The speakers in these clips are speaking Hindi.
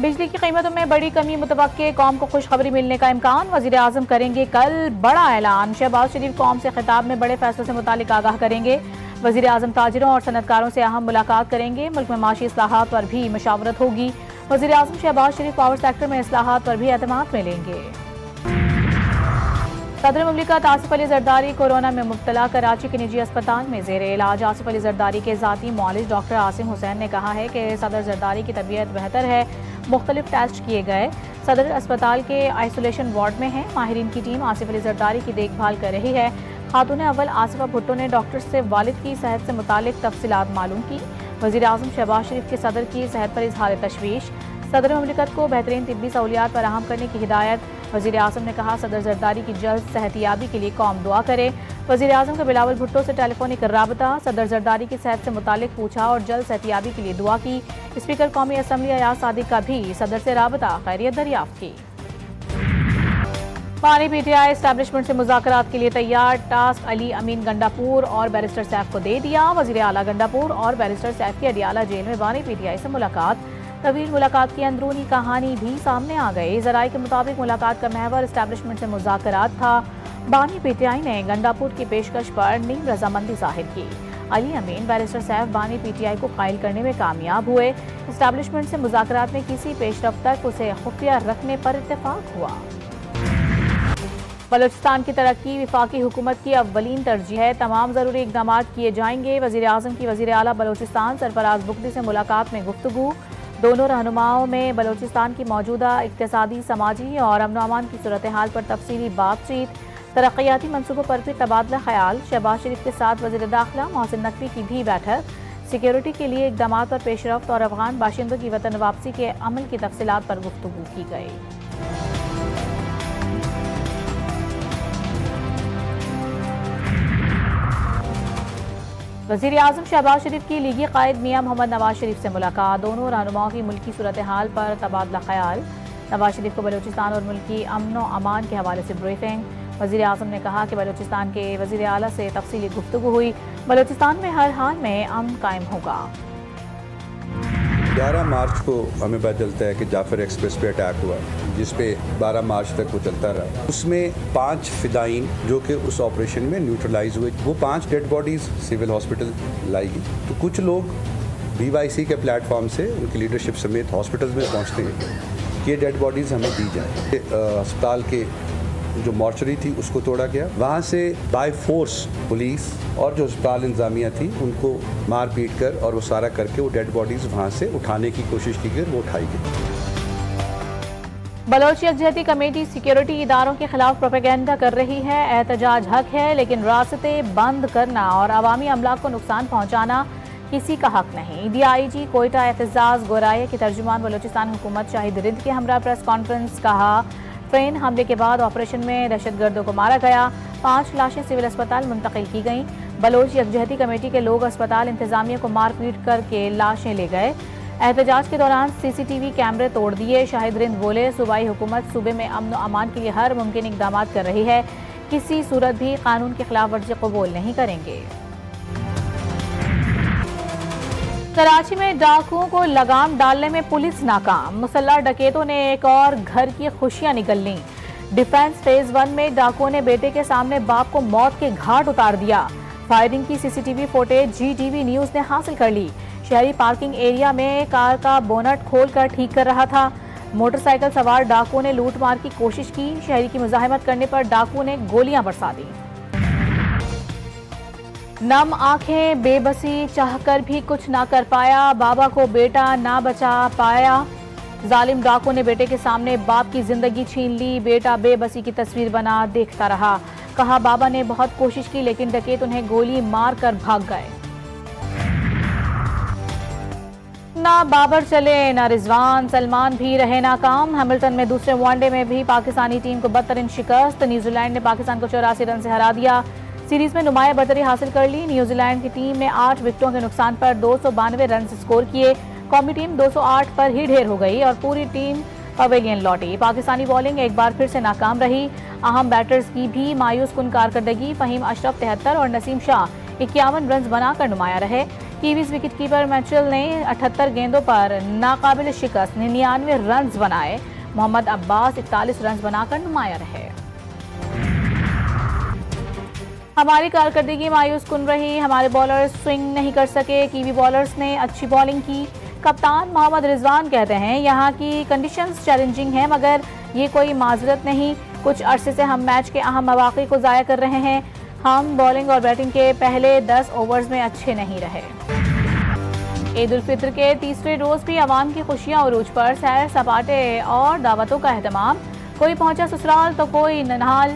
बिजली की कीमतों में बड़ी कमी मुतवक्के, कौम को खुशखबरी मिलने का इम्कान। वज़ीर आज़म करेंगे कल बड़ा ऐलान। शहबाज शरीफ कौम से खिताब में बड़े फैसलों से मुतालिक आगाह करेंगे। वज़ीर आज़म ताजिरों और सनतकारों से अहम मुलाकात करेंगे। मुल्क में माशी इस्लाहात पर भी मशावरत होगी। वज़ीर आज़म शहबाज शरीफ पावर सेक्टर में इस्लाहात पर भी एतमाद मिलेंगे। सदर मुमलिकत आसिफ अली जरदारी कोरोना में मुब्तला, कराची के निजी अस्पताल में जेर इलाज। आसिफ अली जरदारी के ज़ाती मुआलिज डॉक्टर आसिम हुसैन ने कहा है कि सदर जरदारी की तबीयत बेहतर है। मुख्तलिफ टेस्ट किए गए। सदर अस्पताल के आइसोलेशन वार्ड में हैं। माहिरीन की टीम आसिफ अली जरदारी की देखभाल कर रही है। खातून अव्वल आसिफा भुट्टो ने डॉक्टर से वालिद की सेहत से मुतालिक तफसीलात मालूम की। वज़ीर आज़म शहबाज शरीफ के सदर की सेहत पर इजहार तशवीश। सदर मुमलिकत को बेहतरीन तिब्बी सहूलियात फराहम करने की हिदायत। वज़ीर आज़म ने कहा सदर जरदारी की जल्द सेहतियाबी के लिए कौम दुआ करे। वज़ीर आज़म का बिलावल भुट्टो से टेलीफोनिक राबता। सदर जरदारी की सेहत से मुतालिक पूछा और जल्द सेहतियाबी के लिए दुआ की। स्पीकर कौमी असम्बली अयाज सादिक का भी सदर से राबता, खैरियत दरियाफ्त की। पानी PTI एस्टैब्लिशमेंट से मुज़ाकरात के लिए तैयार। टास्क अली अमीन गंडापुर और बैरिस्टर सैफ को दे दिया। वज़ीर आला गंडापुर और बैरिस्टर सैफ की अडियाला जेल में बानी PTI से मुलाकात। तवील मुलाकात की अंदरूनी कहानी भी सामने आ गई। ज़राए के मुताबिक मुलाकात का महवर एस्टैब्लिशमेंट से मुज़ाकरात था। बानी PTI ने गंडापुर की पेशकश पर नीम रजामंदी जाहिर की। अली अमीन बैरिस्टर सैफ बानी PTI को कायल करने में कामयाब हुए। एस्टैब्लिशमेंट से मुज़ाकरात में किसी पेशरफ्त तक उसे खुफिया रखने पर इत्तेफाक हुआ। बलोचिस्तान की तरक्की वफाकी हुकूमत की अव्वलीन तरजीह है। तमाम ज़रूरी इक़दाम किए जाएंगे। वज़ीर आज़म की वज़ीर आला बलोचिस्तान सरफराज बुगटी से मुलाकात में गुफ्तगू। दोनों रहनुमाओं में बलोचिस्तान की मौजूदा इक़्तिसादी, समाजी और अमन अमान की सूरत हाल पर तफसीली बातचीत। तरक्याती मनसूबों पर भी तबादला ख्याल। शहबाज शरीफ के साथ वज़ीर दाखिला मोहसिन नकवी की भी बैठक। सिक्योरिटी के लिए इक़दाम पर पेशरफ्त और अफगान बाशिंदों की वतन वापसी के अमल की तफसीलात पर गुफ्तगू की गई। वज़ीर आज़म शहबाज शरीफ की लीगी कायद मियां मोहम्मद नवाज शरीफ से मुलाकात। दोनों रहनुमाओं की मुल्की सूरत हाल पर तबादला ख्याल। नवाज शरीफ को बलोचिस्तान और मुल्की अमन व अमान के हवाले से ब्रीफिंग। वज़ीर आज़म ने कहा कि बलोचिस्तान के वज़ीर आला से तफसीली गुफ्तगू हुई। बलोचिस्तान में हर हाल में अमन कायम होगा। 11 मार्च को हमें पता चलता है कि जाफर एक्सप्रेस पे अटैक हुआ, जिस पे 12 मार्च तक वो चलता रहा। उसमें 5 फिदाइन जो कि उस ऑपरेशन में न्यूट्रलाइज हुए, वो 5 डेड बॉडीज़ सिविल हॉस्पिटल लाई गई। तो कुछ लोग BYC के प्लेटफॉर्म से उनकी लीडरशिप समेत हॉस्पिटल में पहुँचते हैं कि ये डेड बॉडीज़ हमें दी जाए। अस्पताल के जो मॉर्चरी थी उसको तोड़ा गया। वहाँ से बाय फोर्स पुलिस और जो अस्पताल इंतजामिया थी उनको मार पीट कर और वो सारा करके वो डेड बॉडीज़ वहाँ से उठाने की कोशिश की गई, वो उठाई गई। बलोच यकजहती कमेटी सिक्योरिटी इदारों के खिलाफ प्रोपेगेंडा कर रही है। एहतजाज हक है, लेकिन रास्ते बंद करना और अवामी अमलाक को नुकसान पहुँचाना किसी का हक नहीं। DIG कोयटा एतजाज गोराया की तर्जुमान बलोचिस्तान हुकूमत शाहिद रिंद के हमरा प्रेस कॉन्फ्रेंस कहा ट्रेन हमले के बाद ऑपरेशन में दहशतगर्दों को मारा गया। 5 लाशें सिविल अस्पताल मुंतकिल की गईं। बलोच यकजहती कमेटी के लोग अस्पताल इंतजामिया को मार पीट करके लाशें ले गए। एहतजाज के दौरान CCTV कैमरे तोड़ दिए। शाहिद रिंद बोले सूबाई हुकूमत सूबे में अमन व अमान के लिए हर मुमकिन इक़दाम कर रही है। किसी सूरत भी कानून की खिलाफ वर्जी कबूल नहीं करेंगे। कराची में डाकुओं को लगाम डालने में पुलिस नाकाम। मुसल्लह डकैतों ने एक और घर की खुशियां निगल लीं। डिफेंस फेज 1 में डाकुओं ने बेटे के सामने बाप को मौत के घाट उतार दिया। फायरिंग की CCTV फुटेज GTV न्यूज ने हासिल कर ली। शहरी पार्किंग एरिया में कार का बोनट खोलकर ठीक कर रहा था। मोटरसाइकिल सवार डाकुओं ने लूट मार की कोशिश की। शहरी की मुजाहिमत करने पर डाकुओं ने गोलियां बरसा दी। नम आंखें, बेबसी, चाहकर भी कुछ ना कर पाया। बाबा को बेटा ना बचा पाया। जालिम डाकुओं ने बेटे के सामने बाप की जिंदगी छीन ली। बेटा बेबसी की तस्वीर बना देखता रहा। कहा बाबा ने बहुत कोशिश की, लेकिन डकैत उन्हें गोली मार कर भाग गए। ना बाबर चले ना रिजवान, सलमान भी रहे नाकाम। हैमिल्टन में दूसरे वनडे में भी पाकिस्तानी टीम को बदतरीन शिकस्त। न्यूजीलैंड ने पाकिस्तान को 84 रन से हरा दिया। सीरीज में नुमाया बरतरी हासिल कर ली। न्यूजीलैंड की टीम ने 8 विकेटों के नुकसान पर 292 रन स्कोर किए। कौमी टीम 208 पर ही ढेर हो गई और पूरी टीम पवेलियन लौटी। पाकिस्तानी बॉलिंग एक बार फिर से नाकाम रही। अहम बैटर्स की भी मायूस कुन कारकर्दगी। फहीम अशरफ 73 और नसीम शाह 51 रन बनाकर नुमाया रहे। कीवीज विकेटकीपर मैचेल ने 78 गेंदों पर नाकाबिल शिकस्त 99 रन बनाए। मोहम्मद अब्बास 41 रन बनाकर नुमाया रहे। हमारी कारकर्दगी मायूस कुन रही, हमारे बॉलर्स स्विंग नहीं कर सके, कीवी बॉलर्स ने अच्छी बॉलिंग की। कप्तान मोहम्मद रिजवान कहते हैं यहाँ की कंडीशंस चैलेंजिंग हैं मगर ये कोई माजरत नहीं। कुछ अरसे से हम मैच के अहम मौके को ज़ाया कर रहे हैं। हम बॉलिंग और बैटिंग के पहले 10 ओवर्स में अच्छे नहीं रहे। ईद उल फित्र के तीसरे रोज़ भी अवाम की खुशियाँ उरूज पर, सैर सपाटे और दावतों का एहतमाम। कोई पहुंचा ससुराल तो कोई ननहाल।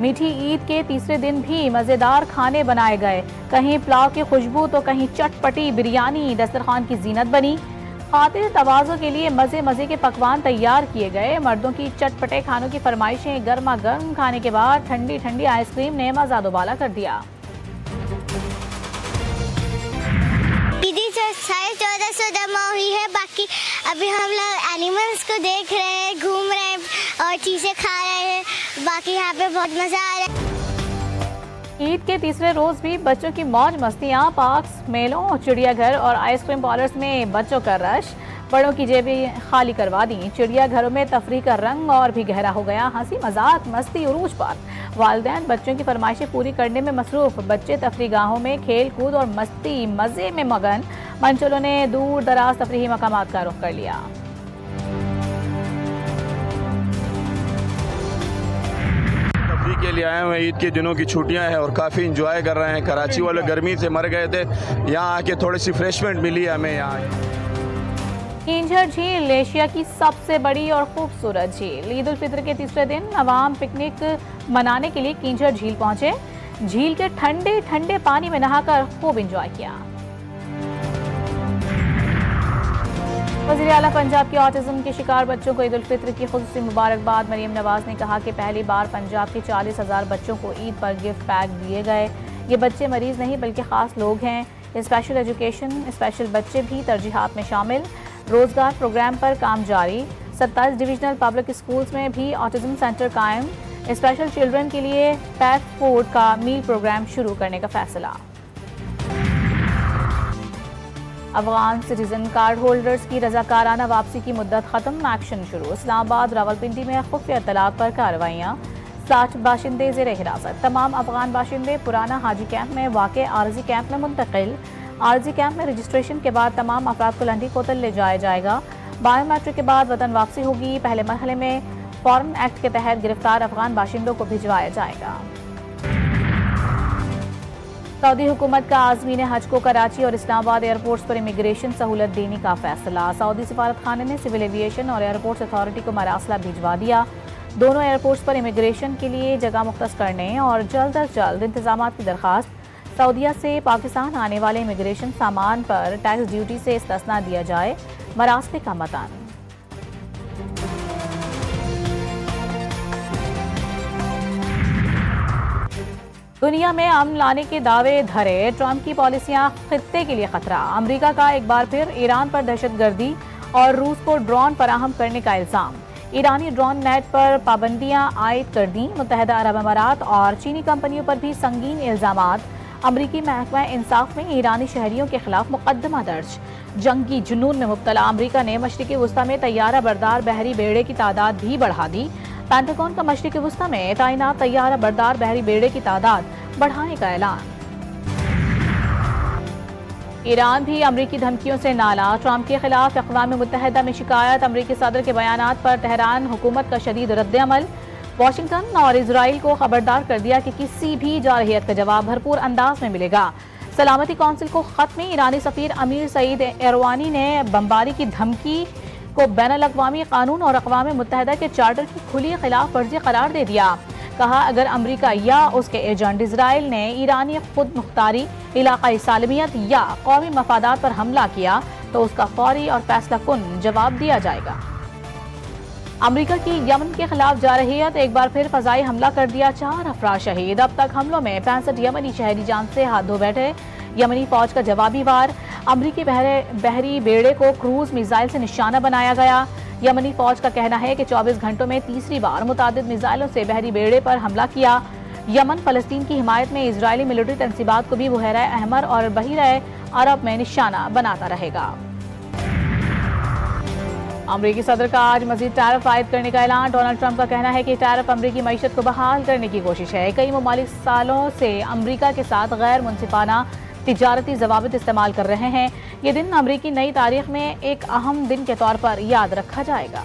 मीठी ईद के तीसरे दिन भी मज़ेदार खाने बनाए गए, कहीं पुलाव की खुशबू तो कहीं चटपटी बिरयानी दस्तरखान की जीनत बनी। खातिर तवाज़ो के लिए मज़े मज़े के पकवान तैयार किए गए। मर्दों की चटपटे खानों की फरमाइशें, गर्मा गर्म खाने के बाद ठंडी ठंडी आइसक्रीम ने मज़ा दोबाला कर दिया। दीदी 1450 जमा हुई है, बाकी अभी हम लोग एनिमल्स को देख रहे हैं, घूम रहे हैं और चीज़ें खा रहे हैं। बाकी यहाँ पे बहुत मज़ा आ रहा है। ईद के तीसरे रोज भी बच्चों की मौज मस्तियाँ, पार्क्स, मेलों, चिड़ियाघर और आइसक्रीम पार्लर्स में बच्चों का रश। बड़ों की जेबें खाली करवा दी। चिड़ियाघरों में तफरीह का रंग और भी गहरा हो गया। हंसी मजाक मस्ती उरूज पर। वालिदैन बच्चों की फरमाइशें पूरी करने में मसरूफ। बच्चे तफरीह गाहों में खेल कूद और मस्ती मज़े में मगन। मंचलों ने दूर दराज तफरीही मकामात का रुख कर लिया। के लिए आए हुए, ईद के दिनों की छुट्टियां हैं और काफ़ी इंजॉय कर रहे हैं। कराची वाले गर्मी से मर गए थे, यहाँ आके थोड़ी सी फ्रेशमेंट मिली हमें। यहाँ कींझर झील एशिया की सबसे बड़ी और खूबसूरत झील। ईद उल फित्र के तीसरे दिन अवाम पिकनिक मनाने के लिए कींझर झील पहुंचे। झील के ठंडे ठंडे पानी में नहाकर खूब इंजॉय किया। वज़ीर आला पंजाब के ऑटिज्म के शिकार बच्चों को ईद उल फित्र की खुसूसी मुबारकबाद। मरीम नवाज ने कहा कि पहली बार पंजाब के 40,000 बच्चों को ईद पर गिफ्ट पैक दिए गए। ये बच्चे मरीज नहीं बल्कि ख़ास लोग हैं। स्पेशल एजुकेशन स्पेशल बच्चे भी तरजीहात में शामिल। रोज़गार प्रोग्राम पर काम जारी। 27 डिविजनल पब्लिक स्कूल्स में भी ऑटिज्म सेंटर कायम। स्पेशल चिल्ड्रन के लिए पैक फूड का मील प्रोग्राम शुरू करने का फैसला। अफगान सिटीजन कार्ड होल्डर्स की रजाकाराना वापसी की मुद्दत खत्म, एक्शन शुरू। इस्लामाबाद रावलपिंडी में खुफिया इत्तलात पर कार्रवाइयाँ। 60 बाशिंदे ज़ेर हिरासत। तमाम अफगान बाशिंदे पुराना हाजी कैंप में वाक़ आरजी कैंप में मुंतकिल। आरजी कैंप में रजिस्ट्रेशन के बाद तमाम अफराद को लंडी कोतल ले जाया जाएगा। बायोमेट्रिक के बाद वतन वापसी होगी। पहले मरहले में फॉरेन एक्ट के तहत गिरफ्तार अफगान बाशिंदों को भिजवाया जाएगा। सऊदी हुकूमत का आज़मीन हज को कराची और इस्लामाबाद एयरपोर्ट्स पर इमिग्रेशन सहूलत देने का फैसला। सऊदी सफारत खाने ने सिविल एविएशन और एयरपोर्ट्स अथॉरिटी को मरासला भिजवा दिया। दोनों एयरपोर्ट्स पर इमिग्रेशन के लिए जगह मुख्तस करने और जल्द अज जल्द इंतजाम की दरख्वास्त। सऊदीया से पाकिस्तान आने वाले इमिग्रेशन सामान पर टैक्स ड्यूटी से इस्तिस्ना दिया जाए, मरासले का मतन। दुनिया में अमन लाने के दावे धरे। ट्रंप की पॉलिसियां खित्ते के लिए खतरा। अमेरिका का एक बार फिर ईरान पर दहशतगर्दी और रूस को ड्रोन फराहम करने का इल्जाम। ईरानी ड्रोन नेट पर पाबंदियां आयद कर दी। मुत्तहिदा अरब अमारात और चीनी कंपनियों पर भी संगीन इल्जामात। अमरीकी महकमा इंसाफ में ईरानी शहरियों के खिलाफ मुकदमा दर्ज। जंगी जुनून में मुब्तला अमरीका ने मशरिकी वुस्ता में तैयारा बरदार बहरी बेड़े की तादाद भी बढ़ा दी। पेंटागन का मशरिकी वुस्ता में तैनात तैयारा बरदार बहरी बेड़े की तादाद बढ़ाने का ऐलान। ईरान भी अमरीकी धमकियों से नाला। ट्रंप के खिलाफ अक़वाम मुत्तहिदा में शिकायत। अमरीकी सदर के बयानात पर तेहरान हुकूमत का शदीद रद्द-ए-अमल। वाशिंगटन और इजराइल को खबरदार कर दिया कि किसी भी जारहियत का जवाब भरपूर अंदाज में मिलेगा। सलामती कौंसिल को खत में ईरानी सफीर अमीर सईद एरवानी ने बमबारी की धमकी को बैनुल-अक़वामी कानून और अक़वाम मुत्तहिदा के चार्टर की खुली खिलाफ वर्जी करार दे दिया। कहा अगर अमरीका या उसके एजेंट इजराइल ने ईरानी खुद मुख्तारी, इलाक़ाई सालमियत या कौमी मफादात पर हमला किया तो उसका फौरी और फैसला कुन जवाब दिया जाएगा। अमरीका की यमन के खिलाफ जारहियत। एक बार फिर फजाई हमला कर दिया, 4 अफराद शहीद। अब तक हमलों में 65 यमनी शहरी जान से हाथ धो बैठे। यमनी फौज का जवाबी वार। अमरीकी बहरी बेड़े को क्रूज मिसाइल से निशाना बनाया गया। यमनी फौज का कहना है कि 24 घंटों में तीसरी बार मुतादिद मिसाइलों से बहरी बेड़े पर हमला किया। यमन फलस्तीन की हिमायत में इजरायली मिलिट्री तनसीबात को भी बहरा अहमर और बहिरा अरब में निशाना बनाता रहेगा। अमरीकी सदर का आज मजीद टैरिफ आयद करने का ऐलान। डोनाल्ड ट्रंप का कहना है कि टैरिफ अमरीकी मईशत को बहाल करने की कोशिश है। कई ममालिक सालों से अमरीका के साथ गैर मुनसिफाना तिजारती जवाबित इस्तेमाल कर रहे हैं। ये दिन अमरीकी नई तारीख में एक अहम दिन के तौर पर याद रखा जाएगा।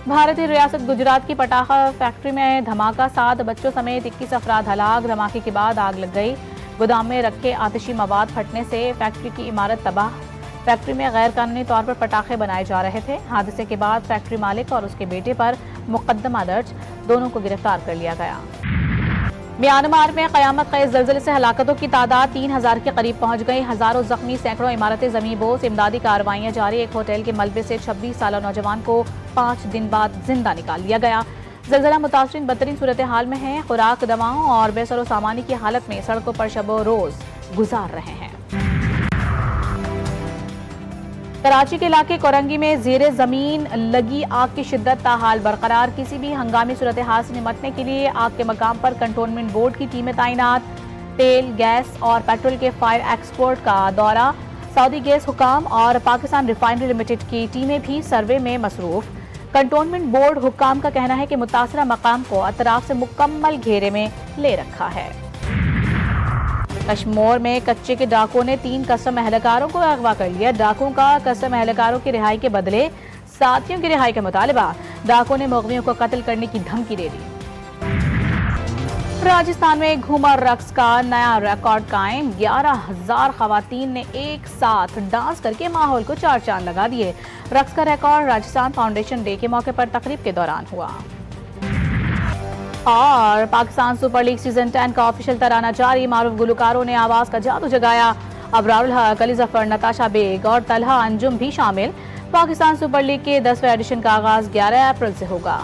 भारतीय रियासत गुजरात की पटाखा फैक्ट्री में धमाका, 7 बच्चों समेत 21 अफराद हलाक। धमाके के बाद आग लग गई। गोदाम में रखे आतिशी मवाद फटने से फैक्ट्री की इमारत तबाह। फैक्ट्री में गैर कानूनी तौर पर पटाखे बनाए जा रहे थे। हादसे के बाद फैक्ट्री मालिक और उसके बेटे पर मुकदमा दर्ज, दोनों को गिरफ्तार कर लिया गया। म्यांमार में कयामत खेज ज़लज़ले से हलाकतों की तादाद 3000 के करीब पहुंच गई। हजारों जख्मी, सैकड़ों इमारतें ज़मींबोस। इमदादी कार्रवाइयां जारी। एक होटल के मलबे से 26 साला नौजवान को 5 दिन बाद जिंदा निकाल लिया गया। ज़लज़ला मुतासरीन बदतरीन सूरत हाल में हैं। खुराक, दवाओं और बेसरो सामानी की हालत में सड़कों पर शबो रोज गुजार रहे हैं। कराची के इलाके कोरंगी में ज़ेरे ज़मीन लगी आग की शिद्दत ताहाल बरकरार। किसी भी हंगामी सूरत हाल से निपटने के लिए आग के मकाम पर कंटोनमेंट बोर्ड की टीमें तैनात। तेल, गैस और पेट्रोल के फायर एक्सपोर्ट का दौरा। सऊदी गैस हुकाम और पाकिस्तान रिफाइनरी लिमिटेड की टीमें भी सर्वे में मसरूफ। कंटोनमेंट बोर्ड हुकाम का कहना है कि मुतासरा मकाम को अतराफ से मुकम्मल घेरे में ले रखा है। कश्मीर में कच्चे के डाकुओं ने 3 कस्टम एहलकारों को अगवा कर लिया। डाकुओं का कस्टम एहलकारों की रिहाई के बदले साथियों की रिहाई का मुतालबा। डाकुओं ने मुग़वियों को कत्ल करने की धमकी दे दी। राजस्थान में घूमर रक्स का नया रिकॉर्ड कायम। 11,000 खवातीन ने एक साथ डांस करके माहौल को 4 चांद लगा दिए। रक्स का रिकॉर्ड राजस्थान फाउंडेशन डे के मौके पर तकरीब के दौरान हुआ। और पाकिस्तान सुपर लीग सीजन 10 का ऑफिशियल तराना जारी। मारूफ गुलकारों ने आवाज का जादू जगाया। अबरारुल हक, अली जफर, नताशा बेग और तलहा अंजुम भी शामिल। पाकिस्तान सुपर लीग के 10वें एडिशन का आगाज 11 अप्रैल से होगा।